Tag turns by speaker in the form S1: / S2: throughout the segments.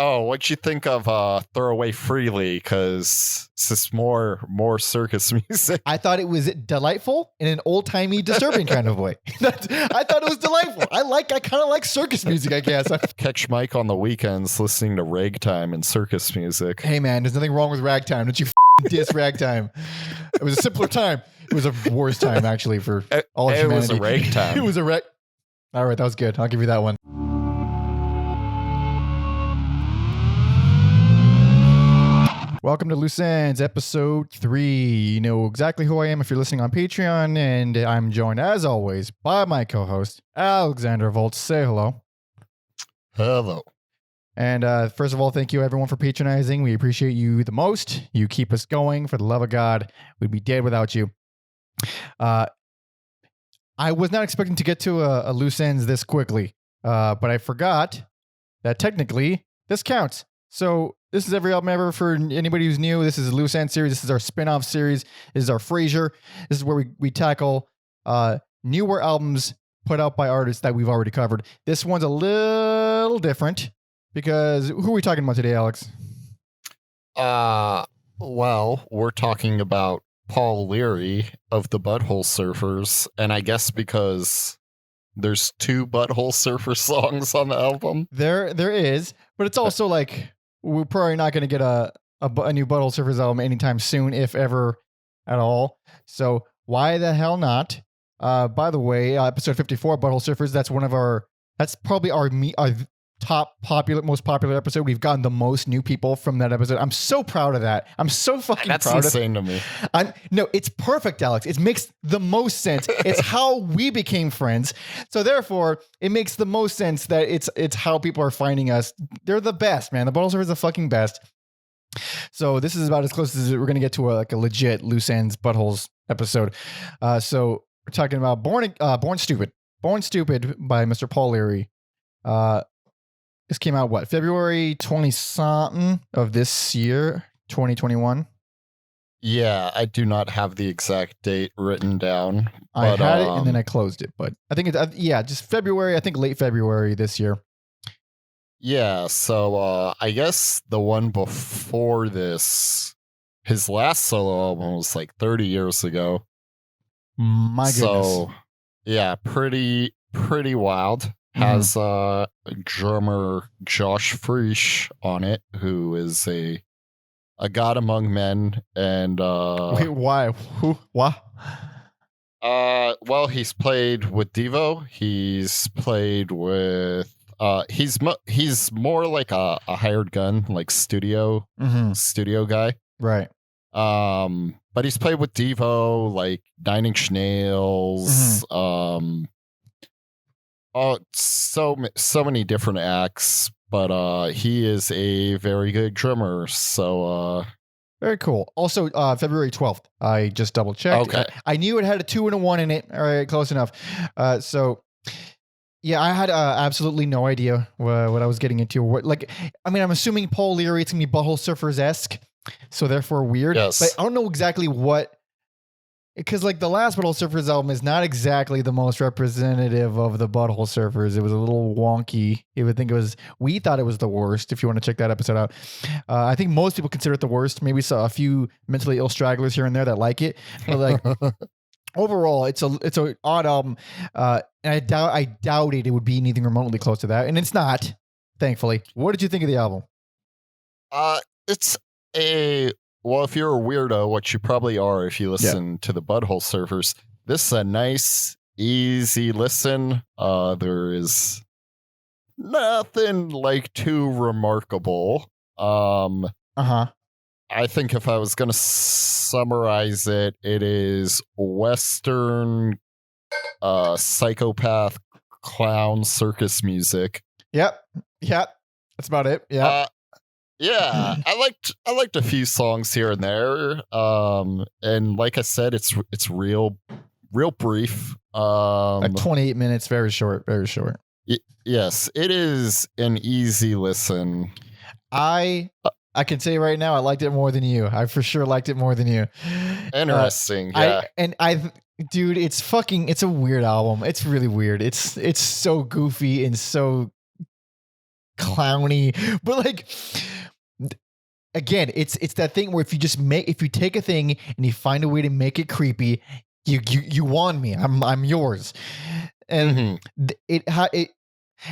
S1: Oh, what'd you think of Throw Away Freely? Because it's just more circus music.
S2: I thought it was delightful in an old-timey, disturbing kind of way. I thought it was delightful. I kind of like circus music, I guess.
S1: Catch Mike on the weekends listening to ragtime and circus music.
S2: Hey, man, there's nothing wrong with ragtime. Don't you diss ragtime. It was a simpler time. It was a worse time, actually, for all of humanity.
S1: It was a ragtime.
S2: It was a rag. All right, that was good. I'll give you that one. Welcome to Loose Ends, episode 3. You know exactly who I am if you're listening on Patreon, and I'm joined, as always, by my co-host, Alexander Volz. Say hello.
S1: Hello.
S2: And first of all, thank you, everyone, for patronizing. We appreciate you the most. You keep us going. For the love of God, we'd be dead without you. I was not expecting to get to a Loose Ends this quickly, but I forgot that technically this counts. So this is Every Album Ever for anybody who's new. This is a Loose End series. This is our spin-off series. This is our Frasier. This is where we tackle newer albums put out by artists that we've already covered. This one's a little different because who are we talking about today, Alex?
S1: Well, we're talking about Paul Leary of the Butthole Surfers, and I guess because there's 2 Butthole Surfer songs on the album.
S2: There is, but it's also like we're probably not going to get a new Butthole Surfers album anytime soon, if ever at all. So why the hell not? By the way, episode 54, Butthole Surfers. That's probably our top most popular episode. We've gotten the most new people from that episode. I'm so proud of that. I'm so fucking
S1: That's
S2: proud of it.
S1: That's insane to me.
S2: No, it's perfect, Alex. It makes the most sense. It's how we became friends. So therefore, it makes the most sense that it's how people are finding us. They're the best, man. The Butthole Surfers are the fucking best. So this is about as close as we're going to get to a legit Loose Ends Buttholes episode. So we're talking about Born Stupid by Mr. Paul Leary. This came out, February 20-something of this year, 2021?
S1: Yeah, I do not have the exact date written down.
S2: I had it and then I closed it, but I think it's, just February, I think late February this year.
S1: Yeah, so I guess the one before this, his last solo album was like 30 years ago.
S2: My goodness. So,
S1: yeah, pretty wild. Has drummer Josh Freesh on it, who is a god among men, and
S2: wait, why? Who? What?
S1: Well, he's played with Devo. He's played with he's more like a hired gun, like studio guy,
S2: right?
S1: But he's played with Devo, like 9 Inch Nails, Oh, so many different acts, but he is a very good drummer. So
S2: very cool. Also, February 12th. I just double checked.
S1: Okay.
S2: I knew it had a 2 and a 1 in it. All right, close enough. So yeah, I had absolutely no idea what I was getting into. I'm assuming Paul Leary, it's gonna be Butthole Surfers-esque, so therefore weird.
S1: Yes.
S2: But I don't know exactly what. Because the last Butthole Surfers album is not exactly the most representative of the Butthole Surfers. It was a little wonky. We thought it was the worst. If you want to check that episode out, I think most people consider it the worst. Maybe saw a few mentally ill stragglers here and there that like it, but overall, it's an odd album. And I doubted it would be anything remotely close to that, and it's not. Thankfully, what did you think of the album?
S1: It's Well, if you're a weirdo, which you probably are if you listen to the Butthole Surfers, this is a nice, easy listen. There is nothing too remarkable.
S2: Uh-huh.
S1: I think if I was going to summarize it, it is Western psychopath clown circus music.
S2: Yep. That's about it. Yeah.
S1: Yeah, I liked a few songs here and there. And like I said, it's real brief.
S2: 28 minutes, very short.
S1: Yes, it is an easy listen.
S2: I can say right now, I liked it more than you. I for sure liked it more than you.
S1: Interesting. Yeah.
S2: Dude, it's a weird album. It's really weird. It's so goofy and so clowny, but like again, it's that thing where if you take a thing and you find a way to make it creepy, you won me. I'm yours. And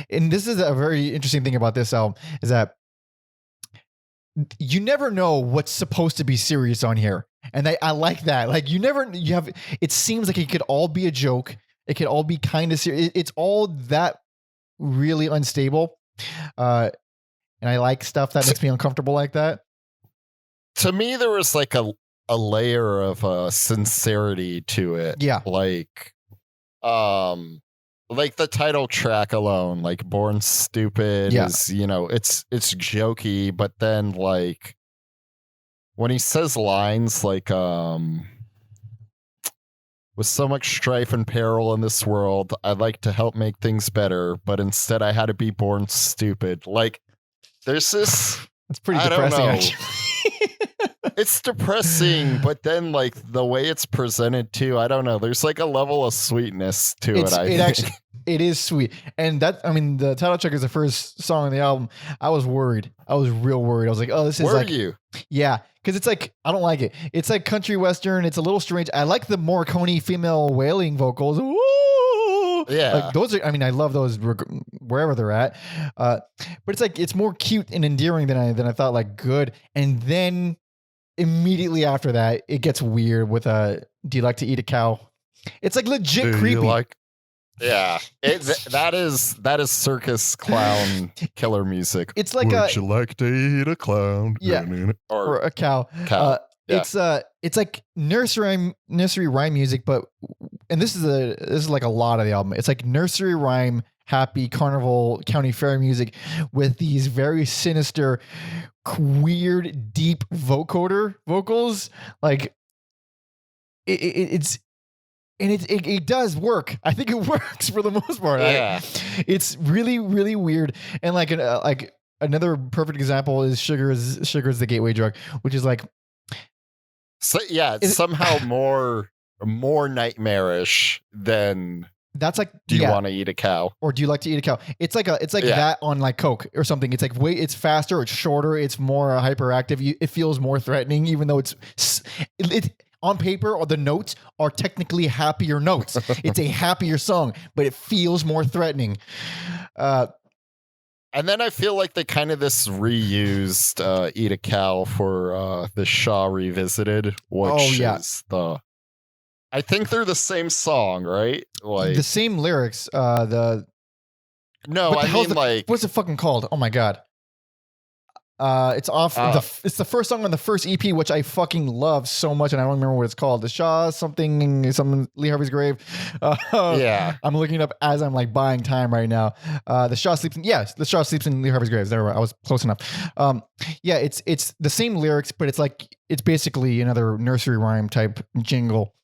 S2: and this is a very interesting thing about this album is that you never know what's supposed to be serious on here. And I like that. Like it seems like it could all be a joke. It could all be kind of serious. It's all that really unstable. And I like stuff that makes me uncomfortable like that.
S1: To me, there was like a layer of sincerity to it.
S2: Yeah.
S1: Like the title track alone, like Born Stupid is, it's jokey, but then like when he says lines like with so much strife and peril in this world, I'd like to help make things better, but instead I had to be born stupid. Like there's this
S2: it's pretty depressing actually.
S1: It's depressing, but then like the way it's presented too, I don't know. There's like a level of sweetness to it.
S2: Actually, it is sweet. And the title track is the first song on the album. I was worried. I was real worried. I was like, oh, this is
S1: Were you?
S2: Yeah. Cause it's like, I don't like it. It's like country western. It's a little strange. I like the Morricone female wailing vocals. Woo!
S1: Yeah.
S2: Like those are, I love those wherever they're at. But it's like, it's more cute and endearing than I thought, like good. And then immediately after that, it gets weird with do you like to eat a cow? It's like legit creepy.
S1: That is circus clown killer music.
S2: It's like
S1: would you like to eat a clown?
S2: Yeah, or a cow. It's like nursery rhyme music, but and this is like a lot of the album. It's like nursery rhyme, happy carnival county fair music with these very sinister, weird, deep vocals. Like it does work. I think it works for the most part.
S1: Yeah,
S2: it's really, really weird. And like another perfect example is Sugar is the gateway drug, which is like, so
S1: yeah, it's somehow more nightmarish than. That's like, do you want to eat a cow,
S2: or do you like to eat a cow? It's like that on like Coke or something. It's like it's faster, it's shorter, it's more hyperactive. It feels more threatening, even though it's on paper, or the notes are technically happier notes. It's a happier song, but it feels more threatening.
S1: And then I feel like they kind of this reused Eat a Cow for the Shaw Revisited, which is I think they're the same song, right? Like
S2: the same lyrics. What's it fucking called? Oh my God. It's off. It's the first song on the first EP, which I fucking love so much, and I don't remember what it's called. The Shaw something Lee Harvey's Grave. I'm looking it up as I'm like buying time right now. The Shaw sleeps in Lee Harvey's Grave. There, I was close enough. It's the same lyrics, but it's basically another nursery rhyme type jingle.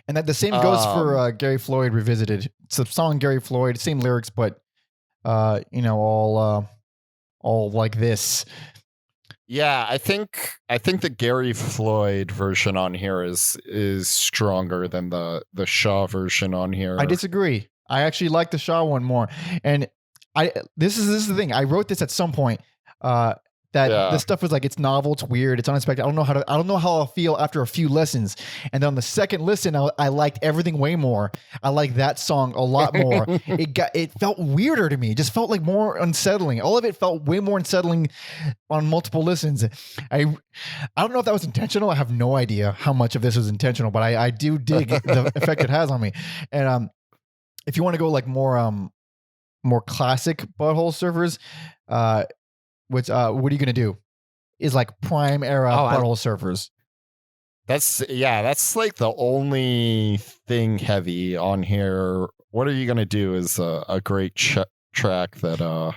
S2: And that the same goes for Gary Floyd Revisited. It's a song Gary Floyd, same lyrics, but all like this.
S1: Yeah, I think the Gary Floyd version on here is stronger than the Shaw version on here.
S2: I disagree. I actually like the Shaw one more. And this is the thing. I wrote this at some point. This stuff was like, it's novel, it's weird, it's unexpected. I don't know how I'll feel after a few listens. And then on the second listen, I liked everything way more. I like that song a lot more. It felt weirder to me. It just felt like more unsettling. All of it felt way more unsettling on multiple listens. I don't know if that was intentional. I have no idea how much of this was intentional, but I do dig the effect it has on me. And if you want to go like more classic Butthole Surfers, what are you gonna do? Is like prime era Butthole Surfers.
S1: That's like the only thing heavy on here. What are you gonna do is a great track that I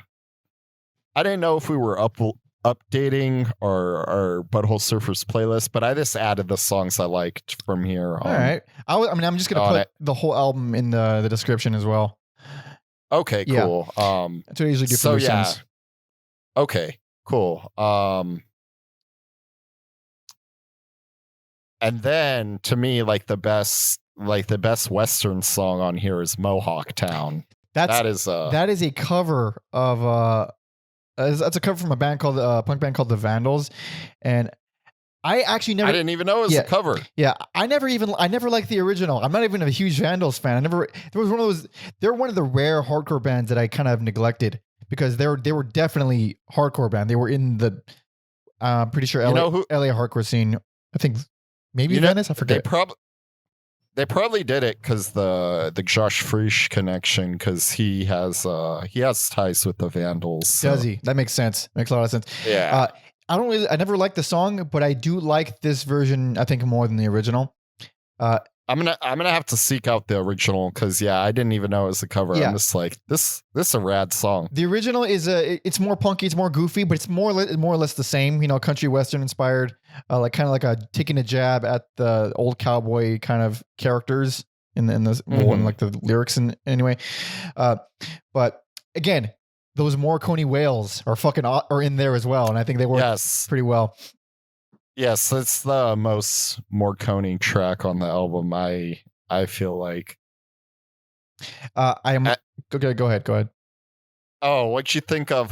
S1: didn't know if we were updating our Butthole Surfers playlist, but I just added the songs I liked from here.
S2: All right, I'm just gonna put the whole album in the description as well.
S1: Okay, cool.
S2: That's what I usually do for listens.
S1: Okay, cool. And then to me, like the best Western song on here is Mohawk Town. That is
S2: a cover of that's a cover from a band called punk band called the Vandals, and I actually never.
S1: I didn't even know it was a cover.
S2: Yeah, I never liked the original. I'm not even a huge Vandals fan. They're one of the rare hardcore bands that I kind of neglected because they were definitely hardcore band. They were in the pretty sure LA hardcore scene. I think maybe Venice. I forget.
S1: They probably did it because the Josh Frisch connection, because he has ties with the Vandals. So.
S2: Does he? That makes sense. Makes a lot of sense.
S1: Yeah.
S2: I never liked the song, but I do like this version, I think, more than the original.
S1: I'm gonna have to seek out the original because I didn't even know it was a cover. Yeah. I'm just like, this is a rad song.
S2: The original is it's more punky, it's more goofy, but it's more or less the same, country western inspired, like kind of like taking a jab at the old cowboy kind of characters in like the lyrics and anyway. But again, those Morricone wails are in there as well, and I think they work pretty well.
S1: Yes, it's the most Morricone track on the album. I feel like.
S2: Go ahead.
S1: Oh, what'd you think of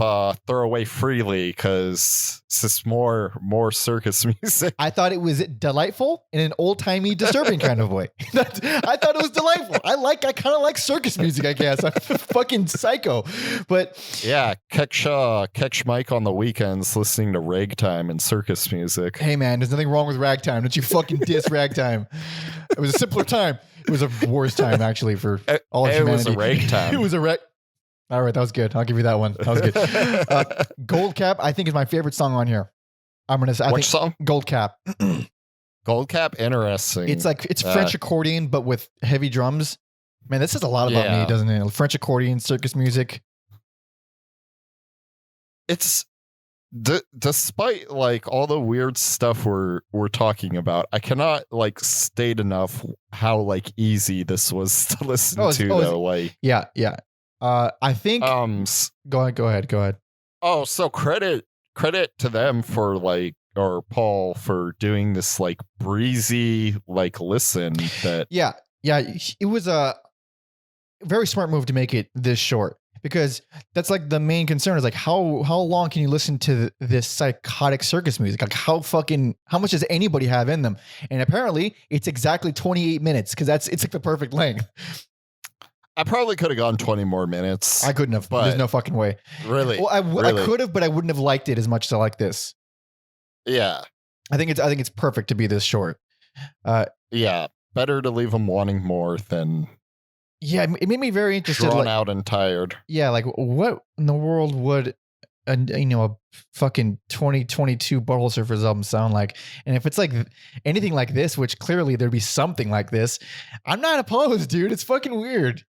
S1: "Throw Away Freely"? Because it's just more circus music.
S2: I thought it was delightful in an old timey, disturbing kind of way. I thought it was delightful. I kind of like circus music. I guess I'm fucking psycho, but
S1: yeah, catch Mike on the weekends listening to ragtime and circus music.
S2: Hey man, there's nothing wrong with ragtime. Don't you fucking diss ragtime? It was a simpler time. It was a worse time actually for all of humanity.
S1: It was a ragtime.
S2: It was a All right, that was good. I'll give you that one. That was good. Gold Cap, I think, is my favorite song on here.
S1: Which song?
S2: Gold Cap.
S1: Gold Cap, interesting.
S2: It's French accordion, but with heavy drums. Man, this says a lot about me, doesn't it? French accordion, circus music.
S1: It's despite like all the weird stuff we're talking about, I cannot like state enough how like easy this was to listen to though. Like
S2: yeah. I think. Go ahead.
S1: Oh, so credit to them for or Paul for doing this like breezy like listen that.
S2: Yeah. It was a very smart move to make it this short because that's like the main concern is like how long can you listen to this psychotic circus music? Like how much does anybody have in them? And apparently it's exactly 28 minutes because it's like the perfect length.
S1: I probably could have gone 20 more minutes.
S2: I couldn't have. There's no fucking way.
S1: Really?
S2: Well, I could have, but I wouldn't have liked it as much as I like this.
S1: Yeah.
S2: I think it's perfect to be this short.
S1: Yeah. Better to leave them wanting more than.
S2: Yeah, it made me very interested.
S1: Drawn out and tired.
S2: Yeah, like what in the world would a fucking 2022 Butthole Surfers album sound like? And if it's like anything like this, which clearly there'd be something like this, I'm not opposed, dude. It's fucking weird.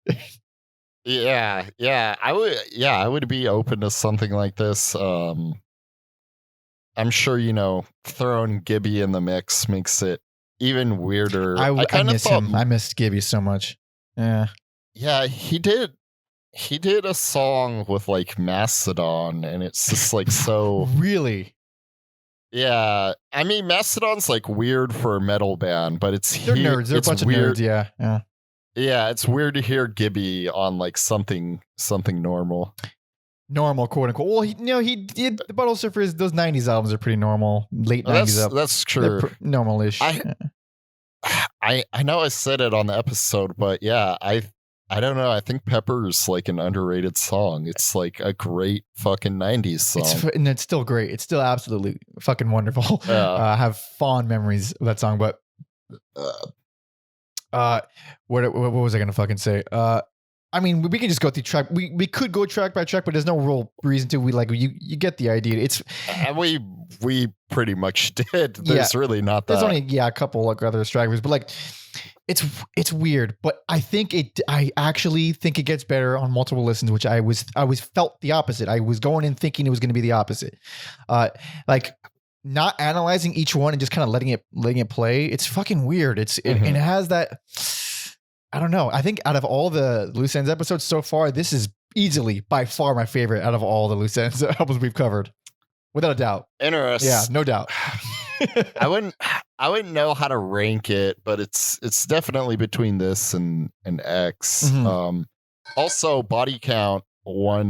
S1: Yeah. I would be open to something like this. I'm sure, throwing Gibby in the mix makes it even weirder.
S2: I miss him. I missed Gibby so much. Yeah.
S1: Yeah, he did a song with like Mastodon, and it's just like so
S2: really.
S1: Yeah, I mean Mastodon's like weird for a metal band, but
S2: they're nerds. They're a bunch of nerds. Yeah.
S1: Yeah, it's weird to hear Gibby on like something normal,
S2: quote unquote. Well, he did the Butthole Surfers. Those '90s albums are pretty normal. Late '90s albums.
S1: That's true.
S2: Normal-ish.
S1: I know I said it on the episode, but yeah, I don't know. I think Pepper's like an underrated song. It's like a great fucking 90s song.
S2: And it's still great. It's still absolutely fucking wonderful. Yeah. I have fond memories of that song, but what was I going to fucking say? I mean, we can just go through track. We could go track by track, but there's no real reason to. You get the idea. It's
S1: we pretty much did. There's really not that.
S2: There's only a couple like other stragglers, but like it's weird. But I actually think it gets better on multiple listens, which I felt the opposite. I was going in thinking it was going to be the opposite. Like not analyzing each one and just kind of letting it play. It's fucking weird. And it has that. I don't know. I think out of all the Loose Ends episodes so far, this is easily by far my favorite out of all the Loose Ends albums we've covered, without a doubt.
S1: Interesting.
S2: Yeah, no doubt.
S1: I wouldn't know how to rank it, but it's definitely between this and X.
S2: Mm-hmm.
S1: Also, Body Count won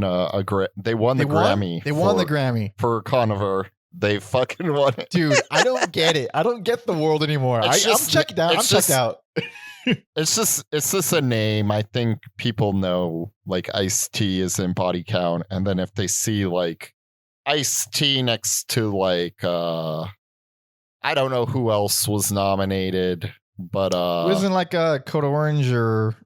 S1: they won the Grammy.
S2: They won the Grammy
S1: for Conover. They fucking won it.
S2: Dude, I don't get it. I don't get the world anymore. I'm checked out. I'm checked out.
S1: It's just a name. I think people know like Ice-T is in Body Count, and then if they see like Ice-T next to like I don't know who else was nominated, but
S2: wasn't like Code Orange or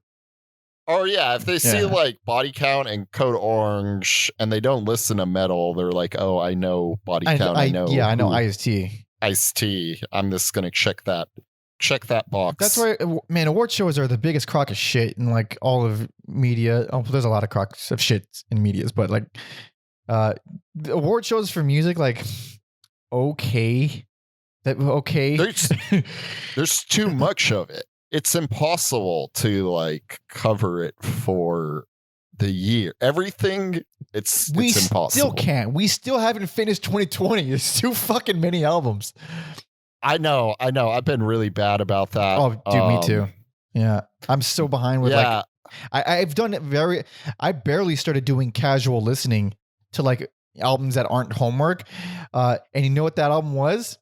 S1: yeah, if they see like Body Count and Code Orange and they don't listen to metal, they're like, oh, I know Body Count. I know
S2: Ice-T.
S1: Ice-T. I'm just gonna check that box.
S2: That's why, man, award shows are the biggest crock of shit in like all of media. Oh, there's a lot of crocks of shit in medias, but like the award shows for music, like okay.
S1: There's too much of it. It's impossible to like cover it for the year. Everything, it's impossible.
S2: We still can't. We still haven't finished 2020. There's too fucking many albums.
S1: I know. I've been really bad about that.
S2: Oh, dude, me too. Yeah. I'm so behind with like, I've done it I barely started doing casual listening to like albums that aren't homework. And you know what that album was?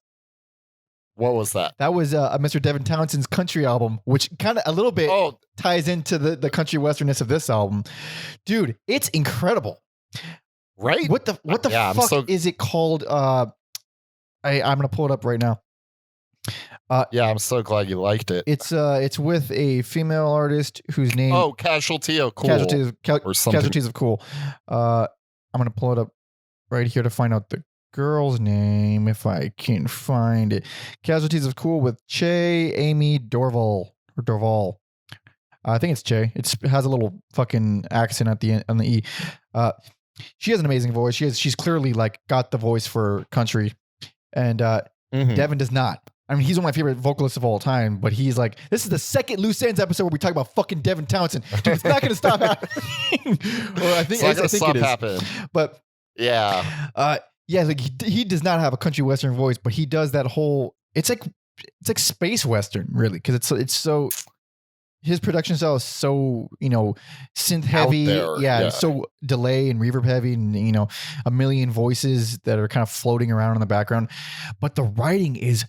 S1: What was that?
S2: That was Mr. Devin Townsend's country album, which kind of a little bit ties into the country westernness of this album. Dude, it's incredible.
S1: Right?
S2: What the fuck is it called? I'm going to pull it up right now.
S1: I'm so glad you liked it.
S2: It's with a female artist whose name...
S1: Oh, Casualty of Cool.
S2: Casualties of Cool. I'm going to pull it up right here to find out the girl's name, if I can find it. Casualties of Cool with Che Amy Dorval. I think it's Che. It has a little fucking accent at the end on the E. She has an amazing voice. She's clearly like got the voice for country, and Devin does not. I mean, he's one of my favorite vocalists of all time, but he's like, this is the second Loose Ends episode where we talk about fucking Devin Townsend. Dude, it's not going to stop happening. Well, I think it is.
S1: Happening.
S2: But
S1: yeah.
S2: Like he does not have a country western voice, but he does that whole. It's like space western, really, because it's so. His production style is so synth heavy, so delay and reverb heavy, and a million voices that are kind of floating around in the background. But the writing is,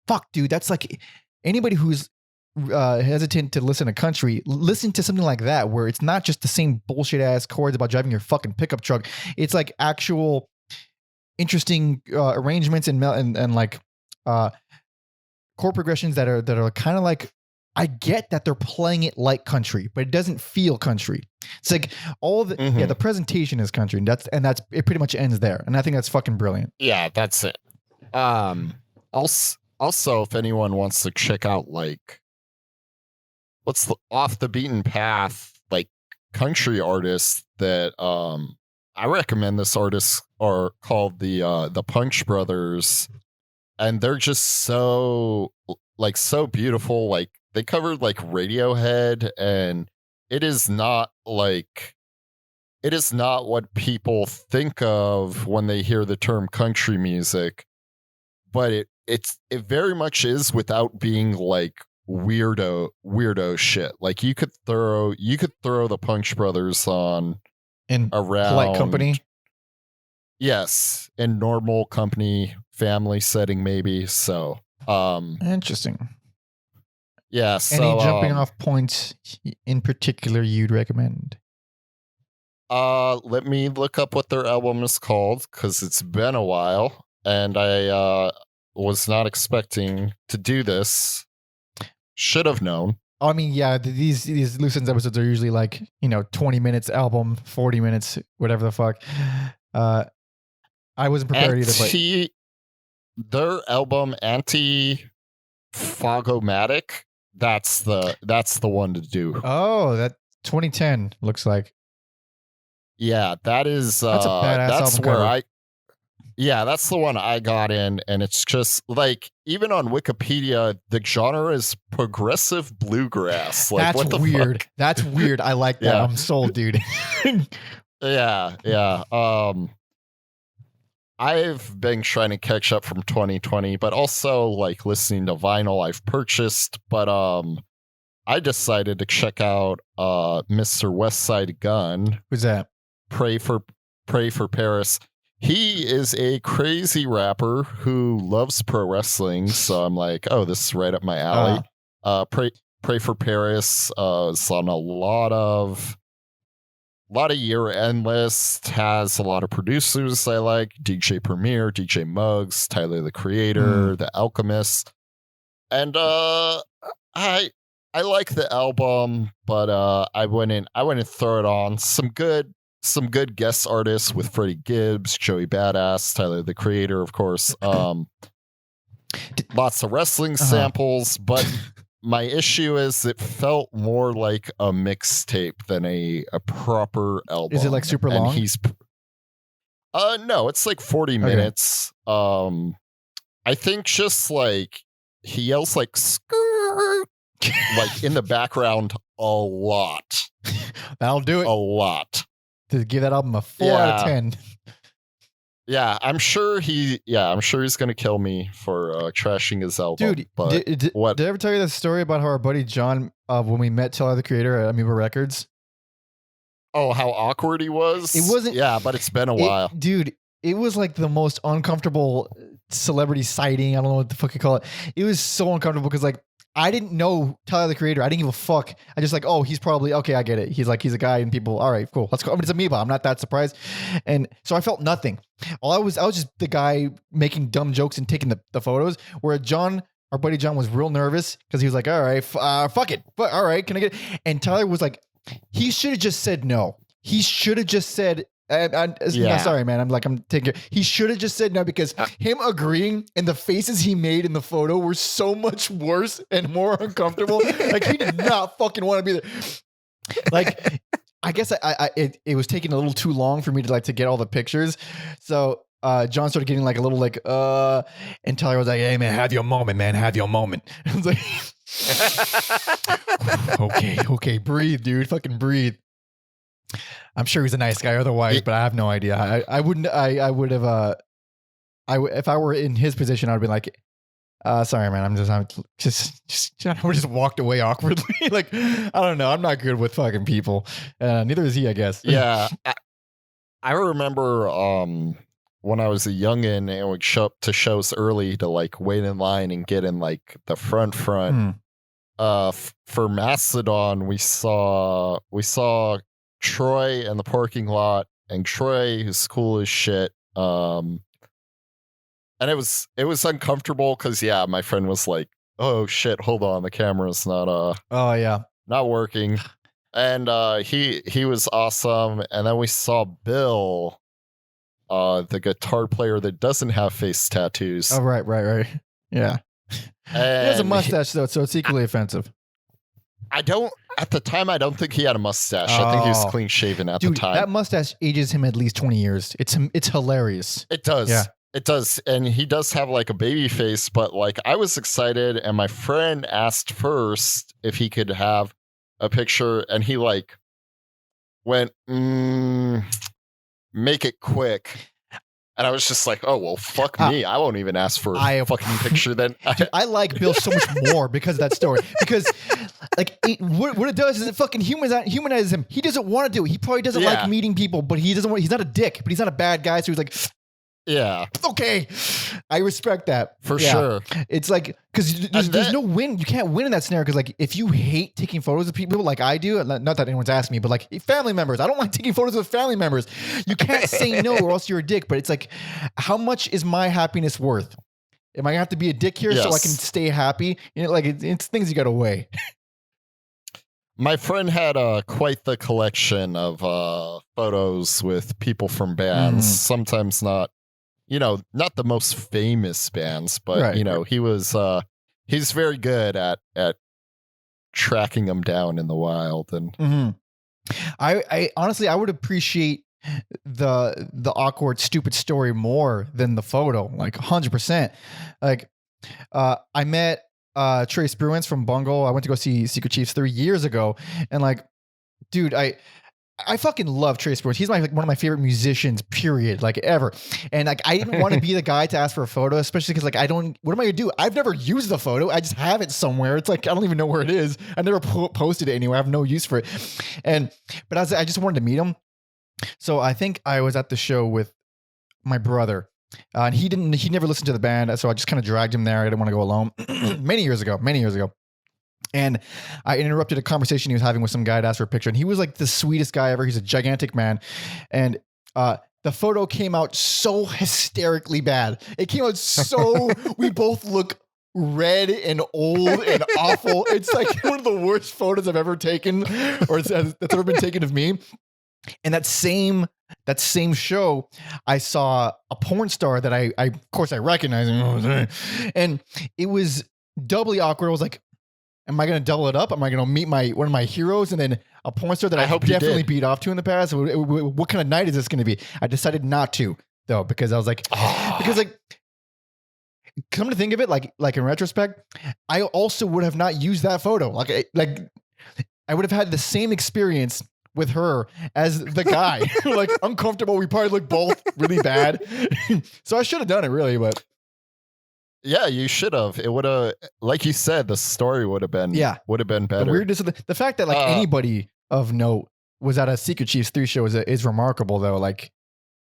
S2: fuck, dude. That's like anybody who's hesitant to listen to country, listen to something like that, where it's not just the same bullshit ass chords about driving your fucking pickup truck. It's like actual interesting arrangements and like chord progressions that are kind of like, I get that they're playing it like country, but it doesn't feel country. It's like all the the presentation is country, and that's it. Pretty much ends there, and I think that's fucking brilliant.
S1: Yeah, that's it. Also, if anyone wants to check out like what's the off the beaten path like country artists that I recommend, this artist are called the Punch Brothers, and they're just so beautiful. Like they covered like Radiohead, and it is not what people think of when they hear the term country music, but it very much is without being like weirdo shit. Like you could throw the Punch Brothers on
S2: in
S1: around
S2: polite company.
S1: Yes, in normal company, family setting, maybe. So,
S2: interesting.
S1: Yeah. So,
S2: any jumping off points in particular you'd recommend?
S1: Let me look up what their album is called, because it's been a while, and I was not expecting to do this. Should have known.
S2: I mean, yeah, these Loose Ends episodes are usually like 20 minutes album, 40 minutes, whatever the fuck. I wasn't prepared either. But
S1: their album Anti-Fogomatic, that's the one to do.
S2: Oh, that 2010 looks like.
S1: Yeah, that is.
S2: That's a badass
S1: that's
S2: album
S1: where
S2: cover.
S1: that's the one I got in, and it's just like, even on Wikipedia, the genre is progressive bluegrass. Like,
S2: that's
S1: what the
S2: weird.
S1: Fuck?
S2: That's weird. I like that.
S1: Yeah.
S2: I'm sold, dude.
S1: Yeah. I've been trying to catch up from 2020, but also like listening to vinyl I've purchased. But I decided to check out Mr. West Side Gun.
S2: Who's that?
S1: Pray for Paris. He is a crazy rapper who loves pro wrestling, so I'm like, oh, this is right up my alley. Pray for Paris is on a lot of year-end lists, has a lot of producers I like, DJ Premier, DJ Muggs, Tyler the Creator, The Alchemist. And I like the album, but I wouldn't throw it on. Some good guest artists with Freddie Gibbs, Joey Badass, Tyler the Creator, of course. Lots of wrestling samples, but my issue is it felt more like a mixtape than a proper album.
S2: Is it like super long?
S1: No, it's like 40 minutes. I think just like he yells like skirt like in the background a lot.
S2: That'll do it.
S1: A lot.
S2: To give that album a 4 out of 10.
S1: Yeah, I'm sure he's gonna kill me for trashing his album.
S2: Dude,
S1: but
S2: did I ever tell you the story about how our buddy John, when we met Tyler the Creator at Amoeba Records?
S1: Oh, how awkward he was.
S2: It wasn't.
S1: Yeah, but it's been a while,
S2: dude. It was like the most uncomfortable celebrity sighting. I don't know what the fuck you call it. It was so uncomfortable because like I didn't know Tyler the Creator. I didn't give a fuck. I just like, oh, he's probably okay. I get it. He's a guy, and people. All right, cool. Let's go. I mean, it's Amoeba. I'm not that surprised, and so I felt nothing. I was just the guy making dumb jokes and taking the photos. Where John, our buddy John, was real nervous because he was like, all right, fuck it. All right, can I get it? And Tyler was like, he should have just said no. He should have just said. No, sorry, man. I'm taking. He should have just said no because him agreeing and the faces he made in the photo were so much worse and more uncomfortable. Like he did not fucking want to be there. Like I guess it was taking a little too long for me to get all the pictures. So John started getting like a little and Tyler was like, "Hey man, have your moment, man. Have your moment." I was like, okay, breathe, dude. Fucking breathe. I'm sure he's a nice guy otherwise, but I have no idea. I would have, if I were in his position, I'd be like, sorry, man. I'm just walked away awkwardly. Like, I don't know. I'm not good with fucking people. Neither is he, I guess.
S1: Yeah. I remember, when I was a youngin' and would show up to shows early to like wait in line and get in like the front. For Mastodon, we saw Troy in the parking lot, and Troy is cool as shit. And it was uncomfortable because my friend was like, "Oh shit, hold on, the camera's not not working." And he was awesome. And then we saw Bill, the guitar player that doesn't have face tattoos.
S2: Oh right. Yeah. He has a mustache though, so it's equally offensive.
S1: At the time, I don't think he had a mustache. I think he was clean shaven at the time.
S2: That mustache ages him at least 20 years. It's hilarious.
S1: It does. Yeah. It does. And he does have like a baby face, but like I was excited and my friend asked first if he could have a picture and he like went, make it quick. And I was just like, oh, well, fuck me. I won't even ask for a fucking picture then.
S2: Dude, I like Bill so much more because of that story. Because like what it does is it fucking humanizes him. He doesn't want to do it. He probably doesn't like meeting people, but he's not a dick, but he's not a bad guy. So he's like,
S1: yeah, okay,
S2: I respect that.
S1: For sure.
S2: It's like, because there's no win. You can't win in that scenario because like if you hate taking photos of people like I do, not that anyone's asked me, but like family members, I don't like taking photos of family members. You can't say no or else you're a dick. But it's like, how much is my happiness worth? Am I gonna have to be a dick here so I can stay happy? You know, like it's things you gotta weigh.
S1: My friend had quite the collection of photos with people from bands. Sometimes not the most famous bands, but he was he's very good at tracking them down in the wild. And
S2: I honestly I would appreciate the awkward stupid story more than the photo, like 100%. Like I met Trace Bruins from Bungle. I went to go see Secret Chiefs 3 years ago, and like, dude, I fucking love Trey Sports. He's one of my favorite musicians, period, like ever. And like, I didn't want to be the guy to ask for a photo, especially because like, what am I gonna do? I've never used the photo. I just have it somewhere. It's like, I don't even know where it is. I never posted it anywhere. I have no use for it. But I just wanted to meet him. So I think I was at the show with my brother. And he never listened to the band. So I just kind of dragged him there. I didn't want to go alone many years ago. And I interrupted a conversation he was having with some guy to ask for a picture. And he was like the sweetest guy ever. He's a gigantic man. And the photo came out so hysterically bad. It came out so, we both look red and old and awful. It's like one of the worst photos I've ever taken or that's ever been taken of me. And that same show, I saw a porn star that I of course I recognize him. And it was doubly awkward. I was like, am I going to double it up? Am I going to meet one of my heroes and then a porn star that I hope definitely beat off to in the past? What kind of night is this going to be? I decided not to though, because I was like, because like, come to think of it, like in retrospect, I also would have not used that photo. Like I would have had the same experience with her as the guy. Like uncomfortable. We probably look both really bad. So I should have done it really, but.
S1: Yeah, you should have. It would have, like you said, the story would have been better.
S2: The weirdness of the fact that like anybody of note was at a Secret Chiefs 3 show is remarkable though. Like,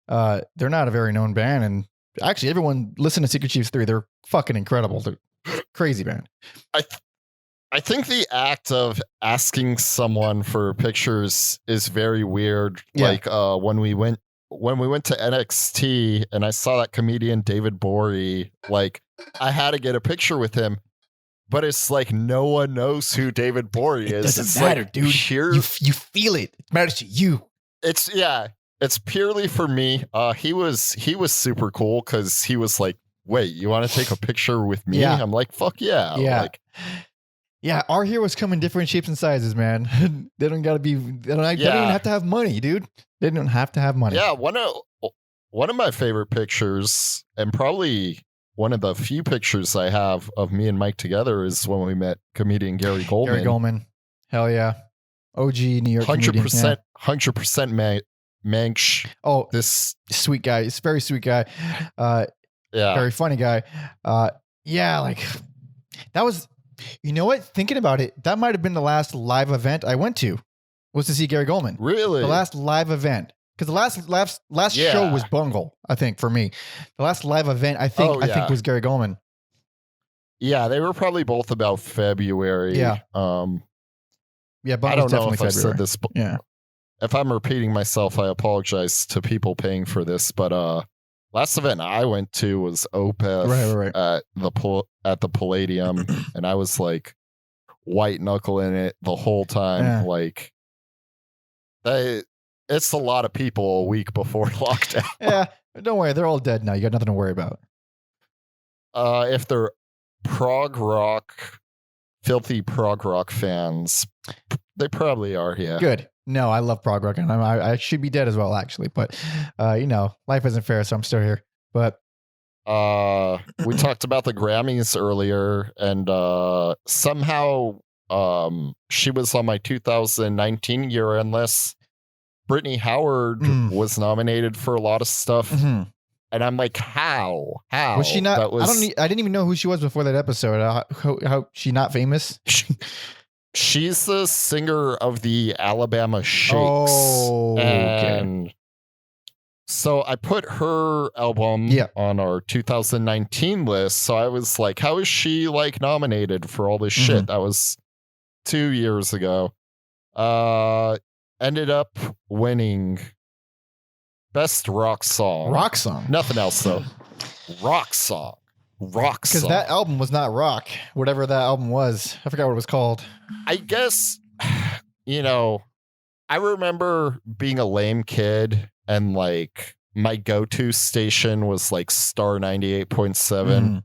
S2: they're not a very known band, and actually everyone listen to Secret Chiefs 3. They're fucking incredible. They're crazy band.
S1: I think the act of asking someone for pictures is very weird. Yeah. Like when we went to NXT and I saw that comedian David Bory, like I had to get a picture with him, but it's like no one knows who David Bory is.
S2: It doesn't matter,
S1: like
S2: dude. You feel it. It matters to you.
S1: It's purely for me. He was super cool because he was like, wait, you want to take a picture with me? Yeah. I'm like, fuck yeah.
S2: Yeah.
S1: Like,
S2: yeah, our heroes come in different shapes and sizes, man. They don't even have to have money, dude. They don't have to have money.
S1: Yeah, one of my favorite pictures, and probably one of the few pictures I have of me and Mike together, is when we met comedian Gary Goldman.
S2: Gary Goldman, hell yeah, OG New York
S1: 100% Manx.
S2: Oh,
S1: this
S2: sweet guy. It's a very sweet guy. Yeah, very funny guy. Yeah, like that was. You know what? Thinking about it, that might have been the last live event I went to. Was to see Gary Goldman.
S1: Really?
S2: The last live event. Because the last show was Bungle, I think, for me. The last live event, I think was Gary Goldman.
S1: Yeah, they were probably both about February.
S2: Yeah.
S1: Yeah, I don't know if I've said this, but if I'm repeating myself, I apologize to people paying for this, but last event I went to was Opeth at the Palladium, and I was like white knuckling it the whole time. Yeah. Like, it's a lot of people a week before lockdown.
S2: Yeah, don't worry, they're all dead now. You got nothing to worry about.
S1: If they're filthy prog rock fans, they probably are. Yeah,
S2: good. No, I love prog rock, and I should be dead as well, actually. But life isn't fair, so I'm still here. But
S1: we talked about the Grammys earlier, and somehow she was on my 2019 year-end list. Brittany Howard was nominated for a lot of stuff, and I'm like, how
S2: was she not? I didn't even know who she was before that episode. How she not famous?
S1: She's the singer of the Alabama Shakes.
S2: Oh,
S1: and so I put her album on our 2019 list. So I was like, how is she like nominated for all this shit? That was 2 years ago. Ended up winning Best Rock Song.
S2: Rock Song.
S1: Nothing else though. Rock Song.
S2: Because that album was not rock, whatever that album was. I forgot what it was called.
S1: I guess, I remember being a lame kid and like my go-to station was like Star 98.7,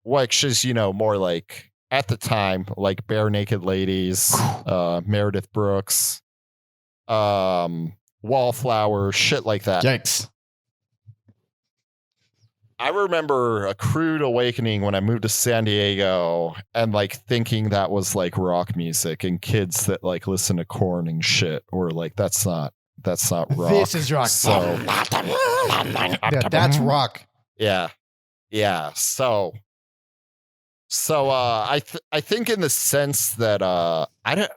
S1: which is, more like at the time, like Bare Naked Ladies, Meredith Brooks, Wallflower, shit like that.
S2: Yikes.
S1: I remember a crude awakening when I moved to San Diego and like thinking that was like rock music, and kids that like listen to Korn and shit were like, that's not rock.
S2: This is rock.
S1: So
S2: that's rock.
S1: Yeah. Yeah. So I think in the sense that I don't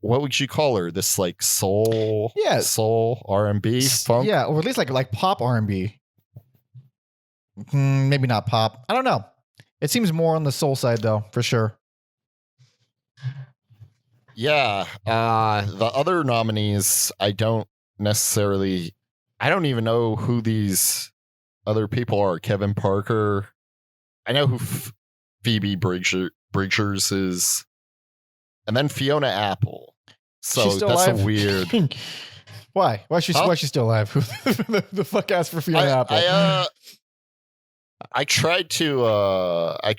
S1: what would you call her? This like soul R&B funk?
S2: Yeah, or at least like pop R&B. Maybe not pop. I don't know. It seems more on the soul side though, for sure.
S1: Yeah. The other nominees, I don't even know who these other people are. Kevin Parker. I know who Phoebe Bridgers is. And then Fiona Apple. So that's
S2: alive?
S1: a weird.
S2: Why? Why is she still alive? Who the fuck asked for Fiona Apple?
S1: I tried to I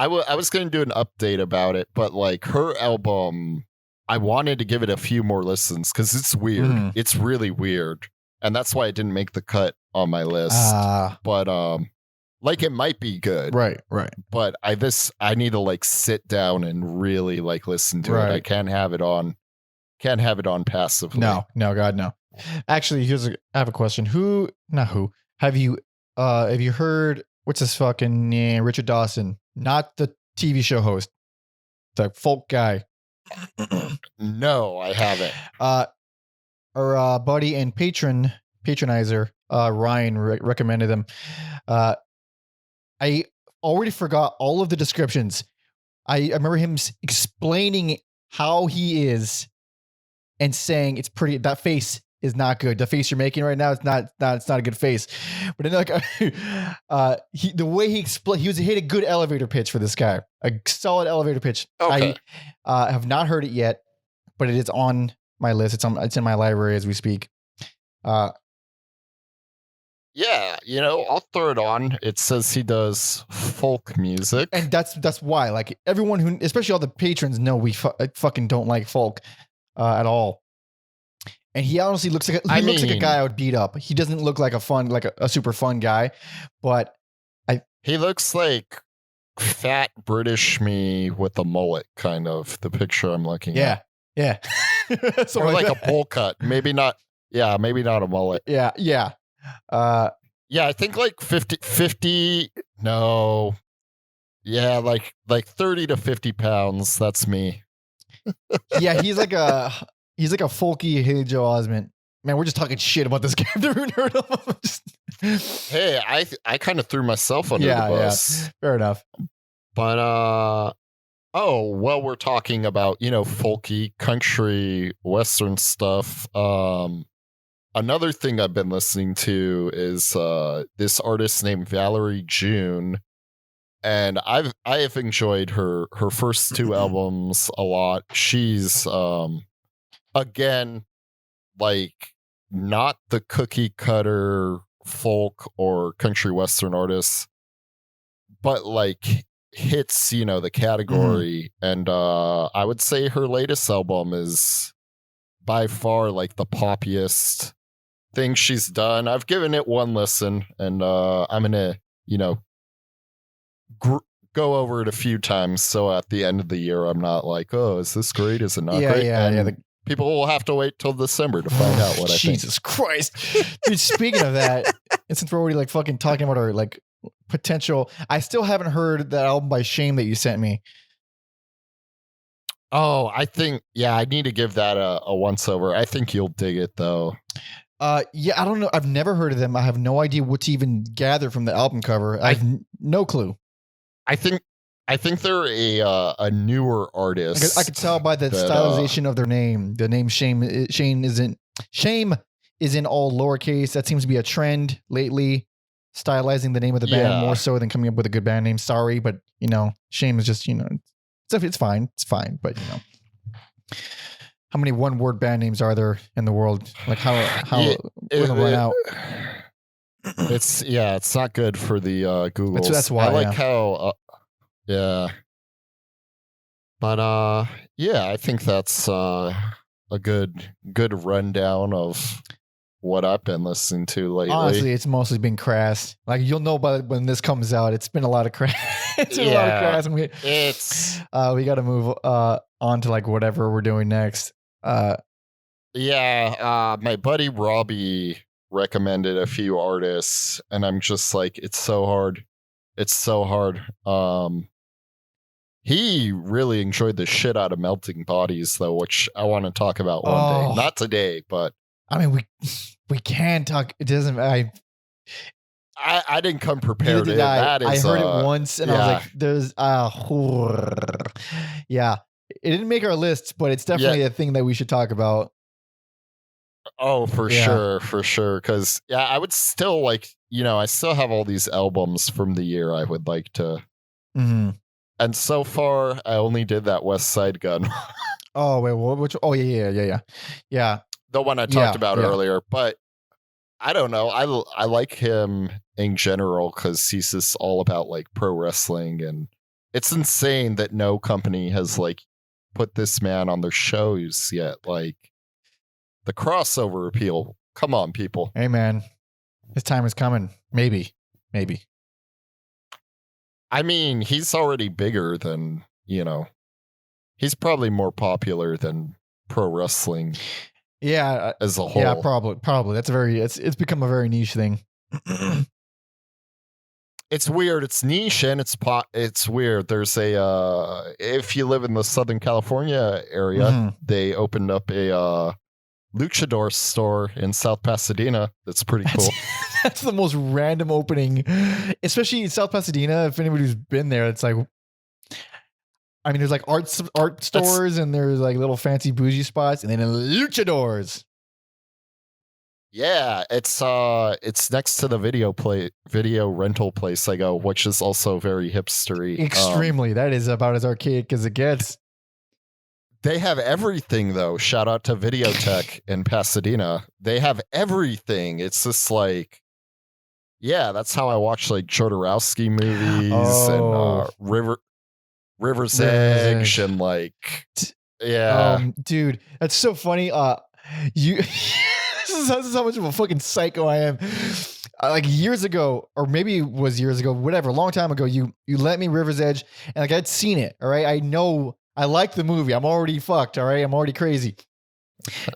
S1: was going to do an update about it, but like her album, I wanted to give it a few more listens because it's weird. It's really weird, and that's why it didn't make the cut on my list. But like it might be good,
S2: right?
S1: But I need to like sit down and really like listen to it. I can't have it on passively.
S2: No, God, no. Actually, I have a question. Have you heard what's his fucking name? Richard Dawson, not the TV show host, the folk guy.
S1: No, I haven't.
S2: Our buddy and patronizer, Ryan recommended them. I already forgot all of the descriptions. I remember him explaining how he is and saying it's pretty. That face is not good. The face you're making right now, it's not a good face. But then, like, the way he explained, he hit a good elevator pitch for this guy, a solid elevator pitch.
S1: Okay.
S2: I have not heard it yet, but it is on my list. It's in my library as we speak.
S1: Yeah, I'll throw it on. It says he does folk music,
S2: and that's why, like, everyone who, especially all the patrons, know we fucking don't like folk at all. And he honestly looks like a guy I would beat up. He doesn't look like a super fun guy, but
S1: he looks like fat British me with a mullet, kind of the picture I'm looking at.
S2: Yeah.
S1: Or like a bowl cut. Maybe not a mullet.
S2: Yeah.
S1: Yeah, I think like 50, no. Yeah, like 30 to 50 pounds. That's me.
S2: Yeah, he's like a folky Haley Joel Osment. Man, we're just talking shit about this guy. I've never even heard of him.
S1: Hey, I kind of threw myself under the bus.
S2: Yeah, fair enough.
S1: But we're talking about, folky country western stuff. Another thing I've been listening to is this artist named Valerie June, and I have enjoyed her first two albums a lot. She's again, like, not the cookie cutter folk or country western artists, but like hits the category. And I would say her latest album is by far like the poppiest thing she's done. I've given it one listen, and I'm gonna go over it a few times, so at the end of the year I'm not like, oh, is this great, is it not great? People will have to wait till December to find out what I think.
S2: Jesus Christ. Dude, speaking of that, and since we're already like fucking talking about our like potential, I still haven't heard that album by Shame that you sent me.
S1: Oh, I think, I need to give that a once over. I think you'll dig it though.
S2: Yeah, I don't know. I've never heard of them. I have no idea what to even gather from the album cover. I have no clue.
S1: I think they're a newer artist.
S2: I could tell by the stylization of their name. The name Shame is in all lowercase. That seems to be a trend lately. Stylizing the name of the band more so than coming up with a good band name. Sorry, but Shame is just it's fine. It's fine, but how many one-word band names are there in the world? Like how we're gonna run out.
S1: It's not good for the Googles.
S2: That's why.
S1: I like how but I think that's a good rundown of what I've been listening to lately.
S2: Honestly, it's mostly been Crass. Like you'll know by when this comes out, it's been a lot of Crass. It's been a lot of Crass. And we got to move on to like whatever we're doing next.
S1: My buddy Robbie recommended a few artists, and I'm just like, it's so hard. It's so hard. He really enjoyed the shit out of Melting Bodies, though, which I want to talk about one day. Not today, but
S2: I mean, we can talk. It doesn't. I
S1: didn't come prepared.
S2: I heard it once, and I was like, "There's yeah." It didn't make our lists, but it's definitely a thing that we should talk about.
S1: Oh, for sure. Because I would still like, I still have all these albums from the year I would like to.
S2: Mm-hmm.
S1: And so far, I only did that West Side Gun.
S2: Oh wait, which? Oh yeah.
S1: The one I talked about earlier, but I don't know. I like him in general because he's just all about like pro wrestling, and it's insane that no company has like put this man on their shows yet. Like the crossover appeal. Come on, people.
S2: Hey man, his time is coming. Maybe.
S1: I mean, he's already bigger than, he's probably more popular than pro wrestling.
S2: Yeah,
S1: as a whole.
S2: Yeah, probably. That's it's become a very niche thing.
S1: It's weird. It's niche and it's weird. There's if you live in the Southern California area, they opened up a luchador store in South Pasadena. That's pretty cool.
S2: That's the most random opening, especially in South Pasadena. If anybody's been there, it's like, I mean, there's like art stores and there's like little fancy bougie spots, and then luchadors.
S1: Yeah, it's next to the video rental place I go, which is also very hipstery.
S2: Extremely. That is about as archaic as it gets.
S1: They have everything, though. Shout out to Videotech in Pasadena. They have everything. It's just like, that's how I watch like Jodorowsky movies and River's Edge and like,
S2: dude, that's so funny. This is how much of a fucking psycho I am. Like years ago, or maybe it was years ago, whatever, a long time ago, you let me River's Edge, and like I'd seen it. All right, I know. I like the movie. I'm already fucked. All right. I'm already crazy.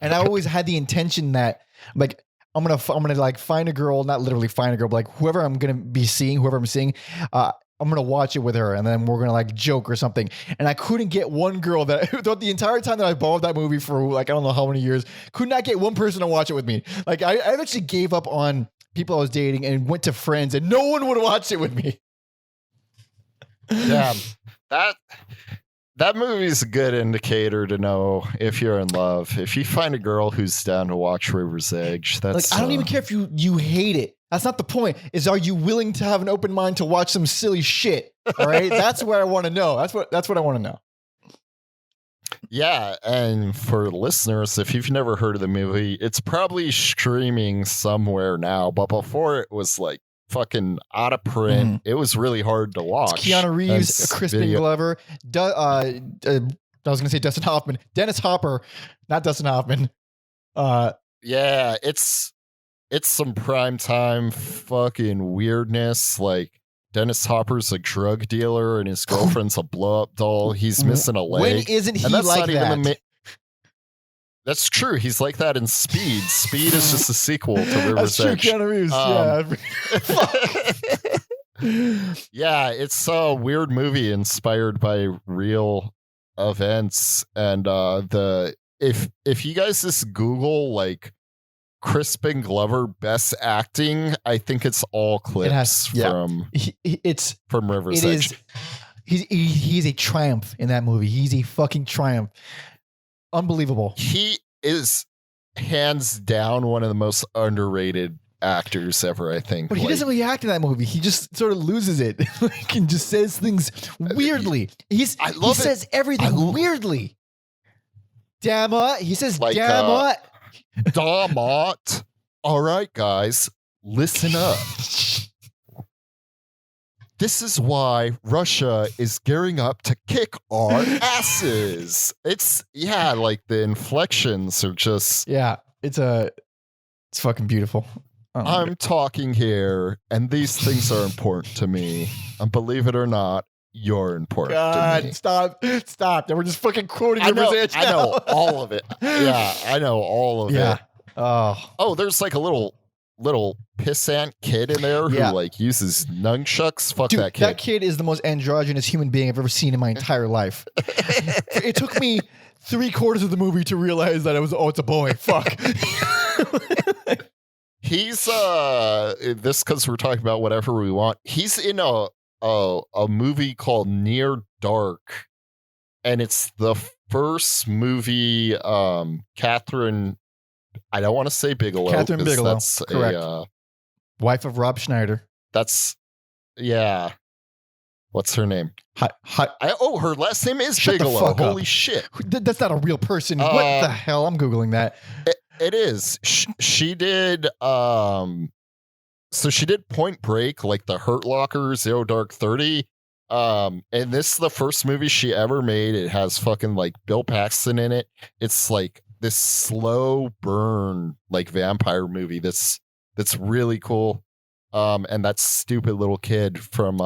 S2: And I always had the intention that like, I'm going to like find a girl, not literally find a girl, but like whoever I'm going to be seeing, whoever I'm seeing, I'm going to watch it with her. And then we're going to like joke or something. And I couldn't get one girl that throughout the entire time that I borrowed that movie for like, I don't know how many years, could not get one person to watch it with me. Like I actually gave up on people I was dating and went to friends, and no one would watch it with me.
S1: Damn. That movie's a good indicator to know if you're in love. If you find a girl who's down to watch River's Edge, that's
S2: like, I don't even care if you hate it. That's not the point. Is, are you willing to have an open mind to watch some silly shit? All right, that's what I want to know. That's what I want to know.
S1: Yeah, and for listeners, if you've never heard of the movie, it's probably streaming somewhere now. But before it was like fucking out of print. It was really hard to watch.
S2: It's Keanu Reeves, Crispin Glover. I was gonna say Dustin Hoffman, Dennis Hopper, not Dustin Hoffman.
S1: Yeah, it's some primetime fucking weirdness. Like Dennis Hopper's a drug dealer and his girlfriend's a blow up doll. He's missing a leg.
S2: When isn't he like that?
S1: That's true. He's like that in Speed. Speed is just a sequel to River's
S2: Edge. That's true, Keanu
S1: Reeves. Yeah, it's a weird movie inspired by real events. And if you guys just Google like Crispin Glover best acting, I think it's all clips from River's Edge.
S2: He's a triumph in that movie. He's a fucking triumph. Unbelievable.
S1: He is hands down one of the most underrated actors ever, I think.
S2: But he doesn't really act in that movie. He just sort of loses it. Like, and just says things weirdly. He says everything weirdly. Damn it. He says like, damn it.
S1: Damn it. All right, guys, listen up. This is why Russia is gearing up to kick our asses. It's like the inflections are just
S2: it's It's fucking beautiful. Oh,
S1: I'm talking here, and these things are important to me. And believe it or not, you're important to me.
S2: stop. We're just fucking quoting
S1: I know
S2: now.
S1: all of it. Yeah, I know all of it.
S2: Oh,
S1: there's like a little pissant kid in there who like uses nunchucks. Fuck
S2: dude,
S1: that kid.
S2: That kid is the most androgynous human being I've ever seen in my entire life. It took me 3/4 of the movie to realize that it's a boy. Fuck.
S1: He's this because we're talking about whatever we want. He's in a movie called Near Dark, and it's the first movie Catherine, I don't want to say Bigelow.
S2: Catherine Bigelow,
S1: that's
S2: correct. Wife of Rob Schneider.
S1: That's what's her name? Her last name is
S2: Shut
S1: Bigelow.
S2: the fuck
S1: Holy
S2: up.
S1: shit.
S2: That's not a real person. What the hell? I'm Googling that.
S1: It is. She did so she did Point Break, like The Hurt Locker, Zero Dark 30. And this is the first movie she ever made. It has fucking like Bill Paxton in it. It's like this slow burn like vampire movie that's really cool. And that stupid little kid from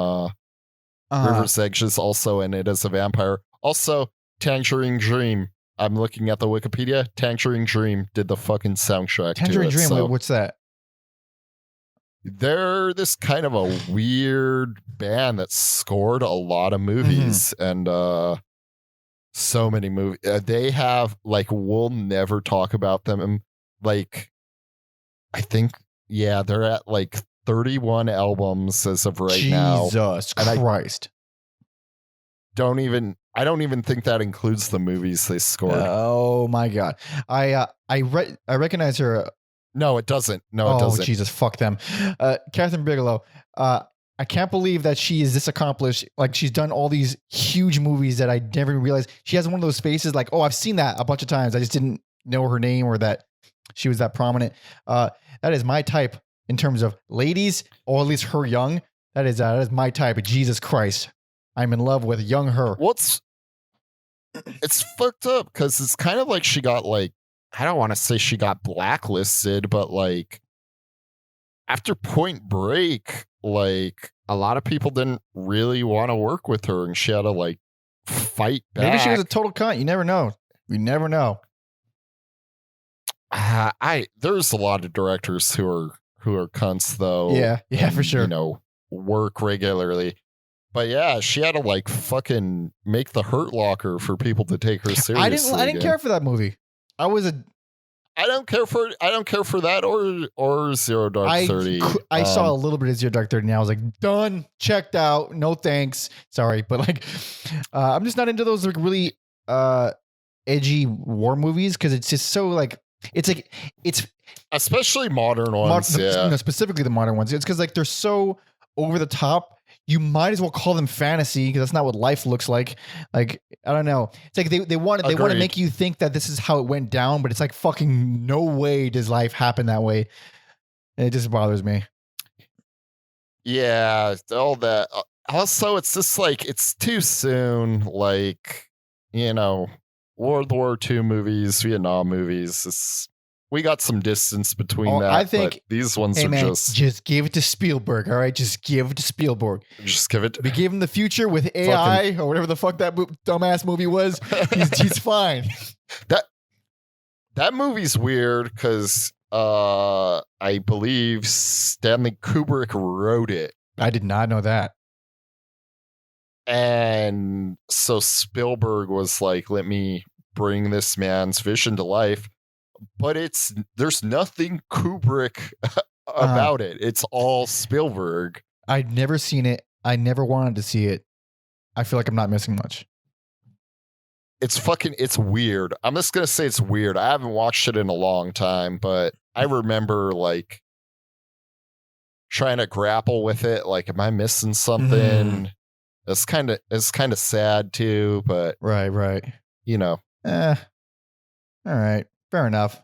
S1: River's Edge is also in it as a vampire. Also, Tangerine Dream. I'm looking at the Wikipedia. Tangerine Dream did the fucking soundtrack to it.
S2: Tangerine Dream,
S1: so
S2: what's that?
S1: they're this kind of a weird band that scored a lot of movies and so many movies. They have like, we'll never talk about them. And like, I think, they're at like 31 albums as of right now.
S2: Jesus Christ.
S1: I don't even think that includes the movies they scored.
S2: Oh my God. I recognize her.
S1: No, it doesn't. It doesn't.
S2: Jesus, fuck them. Catherine Bigelow. I can't believe that she is this accomplished. Like, she's done all these huge movies that I never even realized. She has one of those faces like, oh, I've seen that a bunch of times. I just didn't know her name or that she was that prominent. That is my type in terms of ladies, or at least her young. That is my type. Jesus Christ. I'm in love with young her.
S1: It's fucked up because it's kind of like she got like, I don't want to say she got blacklisted, but like after Point Break, like a lot of people didn't really want to work with her and she had to like fight back.
S2: Maybe she was a total cunt. You never know. You never know.
S1: There's a lot of directors who are cunts though.
S2: Yeah, for sure.
S1: You know, work regularly. But yeah, she had to like fucking make the Hurt Locker for people to take her seriously.
S2: I didn't care for that movie. I
S1: don't care for that or Zero Dark 30.
S2: I saw a little bit of Zero Dark 30 and I was like, done, checked out, no thanks. Sorry, but like I'm just not into those like really edgy war movies because it's just so like it's
S1: especially modern ones.
S2: Specifically the modern ones. It's because like they're so over the top. You might as well call them fantasy because that's not what life looks like. Like, I don't know. It's like they want to make you think that this is how it went down, but it's like fucking no way does life happen that way. And it just bothers me.
S1: Yeah, all that. Also, it's just like it's too soon. Like, you know, World War II movies, Vietnam movies. We got some distance between that. I think but these ones are
S2: just give it to Spielberg. All right, just give it to Spielberg.
S1: Just give it.
S2: We gave him the future with AI or whatever the fuck that dumbass movie was. He's fine.
S1: That movie's weird because I believe Stanley Kubrick wrote it.
S2: I did not know that.
S1: And so Spielberg was like, "Let me bring this man's vision to life." But there's nothing Kubrick about it. It's all Spielberg.
S2: I'd never seen it. I never wanted to see it. I feel like I'm not missing much.
S1: It's weird. I'm just going to say it's weird. I haven't watched it in a long time, but I remember like trying to grapple with it. Like, am I missing something? It's kind of sad too, but
S2: right.
S1: You know,
S2: all right. Fair enough.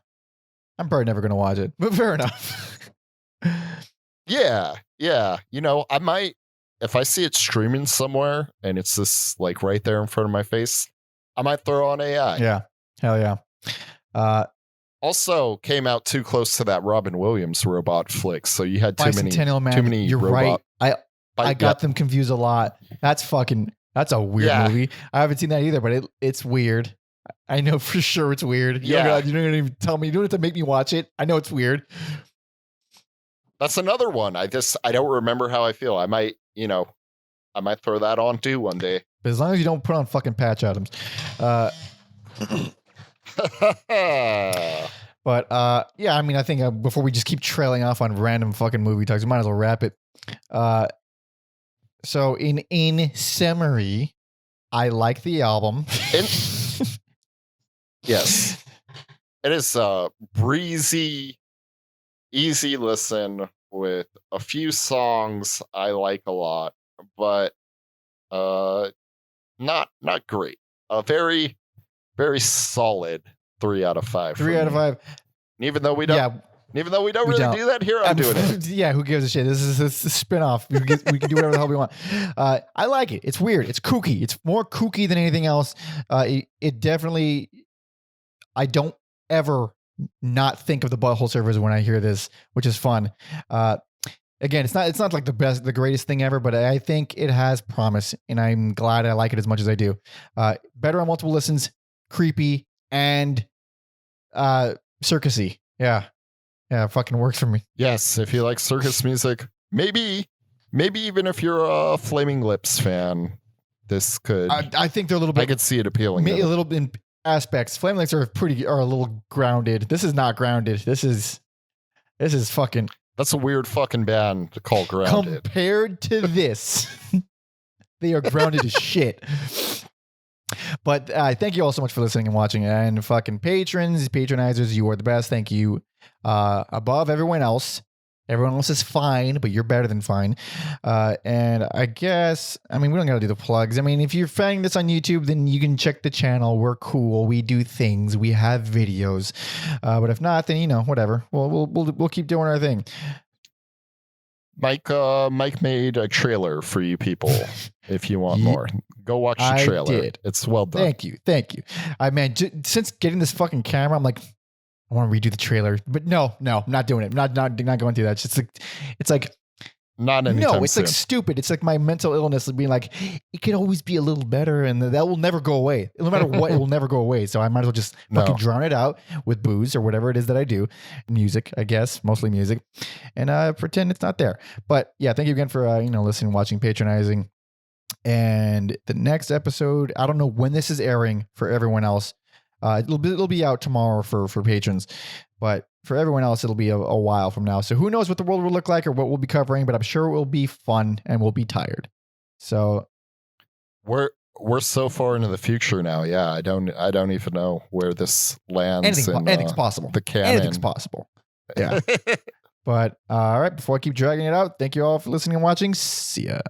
S2: I'm probably never going to watch it, but fair enough.
S1: Yeah. You know, I might, if I see it streaming somewhere and it's just like right there in front of my face, I might throw on AI.
S2: Yeah. Hell yeah.
S1: Also came out too close to that Robin Williams robot flick, so you had too many
S2: You're
S1: robot.
S2: Right. I got them confused a lot. That's a weird movie. I haven't seen that either, but it's weird. I know for sure it's weird. You're not gonna even tell me. You don't have to make me watch it. I know it's weird.
S1: That's another one. I don't remember how I feel. I might throw that on too one day.
S2: But as long as you don't put on fucking Patch Adams. But yeah, I mean, I think before we just keep trailing off on random fucking movie talks, we might as well wrap it. So in summary, I like the album.
S1: Yes, it is breezy, easy listen with a few songs I like a lot, but not great. A very, very solid 3 out of 5.
S2: 3 out of 5.
S1: And even though we don't really do that here, I'm doing it.
S2: Yeah, who gives a shit? This is a spinoff. We can do whatever the hell we want. I like it. It's weird. It's kooky. It's more kooky than anything else. It definitely. I don't ever not think of the Butthole Surfers when I hear this, which is fun. Again, it's not like the greatest thing ever, but I think it has promise, and I'm glad I like it as much as I do. Better on multiple listens, creepy, and circusy. Yeah, it fucking works for me.
S1: Yes, if you like circus music, maybe even if you're a Flaming Lips fan, this could.
S2: I think they're a little bit.
S1: I could see it appealing.
S2: A little bit in aspects. Flaming Lips are a little grounded. This is not grounded. This is fucking.
S1: That's a weird fucking band to call grounded.
S2: Compared to this, they are grounded as shit. But thank you all so much for listening and watching. And fucking patrons, patronizers, you are the best. Thank you. Above everyone else. Everyone else is fine, but you're better than fine. And I guess, I mean, we don't got to do the plugs. I mean, if you're finding this on YouTube, then you can check the channel. We're cool. We do things. We have videos. But if not, then, whatever. We'll keep doing our thing.
S1: Mike made a trailer for you people. If you want more, go watch the trailer.
S2: I did.
S1: It's well done.
S2: Thank you. Since getting this fucking camera, I'm like, I want to redo the trailer, but no, I'm not doing it. Not going through that. It's like
S1: not anytime
S2: No, it's
S1: soon.
S2: like stupid. It's like my mental illness being like, it can always be a little better, and that will never go away. No matter what, it will never go away. So I might as well just fucking drown it out with booze or whatever it is that I do. Music, I guess, mostly music, and pretend it's not there. But yeah, thank you again for listening, watching, patronizing. And the next episode, I don't know when this is airing for everyone else. It'll be out tomorrow for patrons, but for everyone else, it'll be a while from now. So who knows what the world will look like or what we'll be covering, but I'm sure it will be fun and we'll be tired. So
S1: we're so far into the future now. Yeah, I don't even know where this lands.
S2: Anything's possible.
S1: The canon.
S2: Anything's possible. Yeah. But all right, before I keep dragging it out, thank you all for listening and watching. See ya.